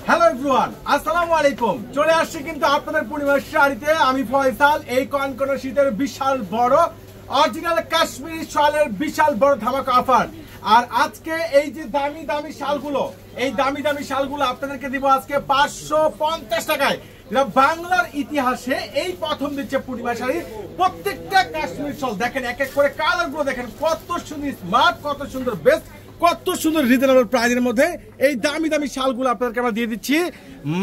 Hello everyone, আসসালামু আলাইকুম। চলে আসছে কিন্তু আপনাদের পূর্ণিমার শাড়িতে আমি ফয়সাল। এই কনকনে শীতের বিশাল বড় অরিজিনাল কাশ্মীরি শালের বিশাল বড় ধামাকা অফার। আর আজকে এই যে দামি দামি শালগুলো, এই দামি দামি শালগুলো আপনাদেরকে দিব আজকে 550 টাকায়। বাংলার ইতিহাসে এই প্রথম দিচ্ছে পূর্ণিমা শাড়ি। প্রত্যেকটা কাশ্মীরি শাল দেখেন, এক এক করে কালার গুলো দেখেন, কত সুন্দর স্মার্ট, কত সুন্দর বেস্ট, কত সুন্দর রিজনেবল প্রাইসের মধ্যে এই দামি দামি শালগুলো আপনাদেরকে আমরা দিয়ে দিচ্ছি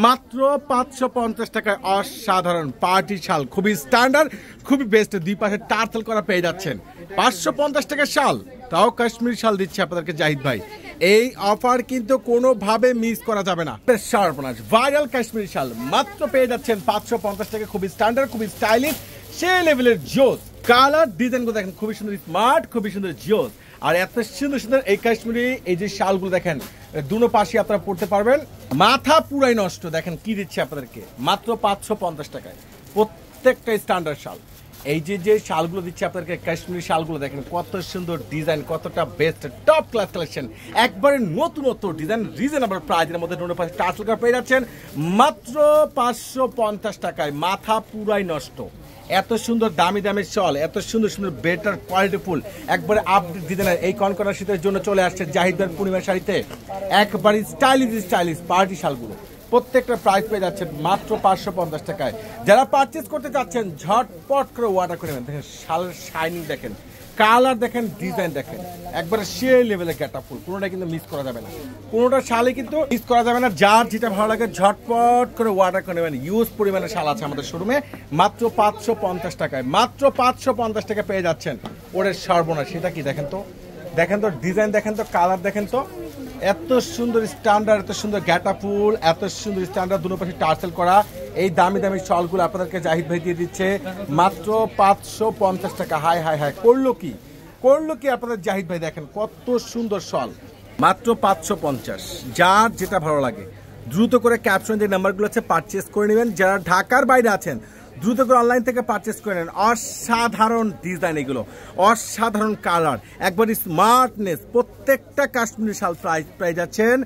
মাত্র 550 টাকায়। অসাধারণ পার্টি শাল, খুবই স্ট্যান্ডার্ড, খুবই বেস্ট। দুই পাশে টার্সেল করা পেয়ে যাচ্ছেন 550 টাকার শাল, তাও কাশ্মীরি শাল দিচ্ছে আপনাদেরকে জাহিদ ভাই। এই অফার কিন্তু কোনোভাবে মিস করা যাবে না। ভাইরাল কাশ্মীরি শাল মাত্র পেয়ে যাচ্ছেন 550 টাকা, খুবই স্ট্যান্ডার্ড, খুবই স্টাইলিশ, সেই লেভেলের জোস। কালার ডিজাইনগুলো দেখেন খুবই সুন্দর, স্মার্ট, খুবই সুন্দর জোস। আর এত সুন্দর সুন্দর এই কাশ্মীরি এই যে শালগুলো দেখেন, দুনো পাশে আপনারা পড়তে পারবেন, মাথা পুরাই নষ্ট। দেখেন কি দিচ্ছে আপনাদেরকে মাত্র 550 টাকায়, প্রত্যেকটা স্ট্যান্ডার্ড শাল। এই যে যে শালগুলো দিচ্ছে আপনাদেরকে কাশ্মীরি শালগুলো দেখেন কত সুন্দর ডিজাইন, কতটা বেস্ট টপ ক্লাস কালেকশন, একবারে নতুনত্ব ডিজাইন, রিজনেবল প্রাইসের মধ্যে দুটো পাশে টার্সেল করা পেয়ে যাচ্ছেন মাত্র 550 টাকায়। মাথা পুরাই নষ্ট। এত সুন্দর দামি দামি শাল, এত সুন্দর সুন্দর বেটার কোয়ালিটি ফুল, একবারে আপডেট ডিজাইনের এই কনকনা শীতের জন্য চলে আসছে জাহিদের পূর্ণিমা শাড়িতে। একবারে স্টাইলিশ স্টাইলিশ পার্টি শালগুলো প্রত্যেকটা প্রাইস পেয়ে যাচ্ছেন মাত্র 550 টাকায়। যারা পারচেজ করতে চাচ্ছেন ঝটপট করে অর্ডার করে নেবেন। দেখেন শালের শাইনিং দেখেন, কালার দেখেন, ডিজাইন দেখেন, একবারে সেই লেভেলের গেটআপ ফুল, কোনোটা কিন্তু মিস করা যাবে না, কোনোটা শালে কিন্তু মিস করা যাবে না। যার যেটা ভালো লাগে ঝটপট করে অর্ডার করে নেবেন। ইউজ পরিমাণে শাল আছে আমাদের শোরুমে মাত্র 550 টাকায়, মাত্র 550 টাকা পেয়ে যাচ্ছেন। ওরে সর্বনাশ, সেটা কি দেখেন তো, দেখেন তো ডিজাইন, দেখেন তো কালার, দেখেন তো এত সুন্দর স্ট্যান্ডার্ড, এত সুন্দর গেটআপ ফুল, এত সুন্দর স্ট্যান্ডার্ড, দুটো পাশে টার্সেল করা এই দামি দামি শালগুলো আপনাদেরকে জাহিদ ভাই দিয়ে দিচ্ছে মাত্র 550 টাকা। হাই হাই হাই, করলো কি আপনাদের জাহিদ ভাই, দেখেন কত সুন্দর শাল, মাত্র 550। যার যেটা ভালো লাগে দ্রুত করে ক্যাপশন যে নাম্বারগুলো আছে পারচেস করে নেবেন। যারা ঢাকার বাইরে আছেন দ্রুত করে অনলাইন থেকে পারচেস করে নেন। অসাধারণ ডিজাইন, এগুলো অসাধারণ কালার, একবার স্মার্টনেস। প্রত্যেকটা কাশ্মীরি শাল প্রাইস যাচ্ছেন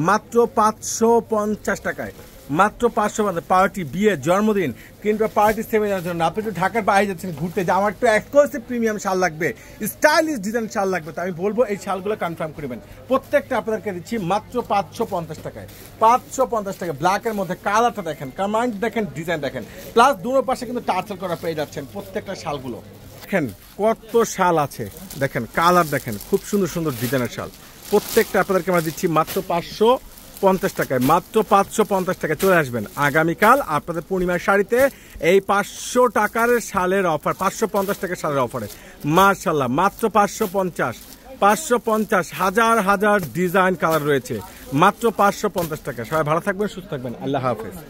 মাত্র 550 টাকায়, মাত্র 550। পার্টি, বিয়ে, জন্মদিন কিংবা পার্টি সেমিনারের জন্য আপনি একটু ঢাকার বাইরে যাচ্ছেন ঘুরতে, যে আমার একটু এক্সক্লুসিভ প্রিমিয়াম শাল লাগবে, স্টাইলিশ ডিজাইন শাল লাগবে, তো আমি বলবো এই শালগুলো কনফার্ম করবেন। প্রত্যেকটা আপনাদেরকে দিচ্ছি মাত্র 550 টাকায়, 550 টাকা। ব্ল্যাকের মধ্যে কালারটা দেখেন, কমান্ড দেখেন, ডিজাইন দেখেন, প্লাস দুটো পাশে কিন্তু টার্সেল করা পেয়ে যাচ্ছেন প্রত্যেকটা শালগুলো। দেখেন কত শাল আছে, দেখেন কালার দেখেন, খুব সুন্দর সুন্দর ডিজাইনের শাল। প্রত্যেকটা আপনাদেরকে আমরা দিচ্ছি মাত্র 550 টাকায়, মাত্র 550 টাকায়। চলে আসবেন আগামীকাল আপনাদের পূর্ণিমার শাড়িতে এই 500 টাকার শালের অফার, 550 টাকার শালের অফারে মাশাআল্লাহ মাত্র 550 হাজার হাজার ডিজাইন কালার রয়েছে মাত্র 550 টাকা। সবাই ভালো থাকবেন, সুস্থ থাকবেন, আল্লাহ হাফেজ।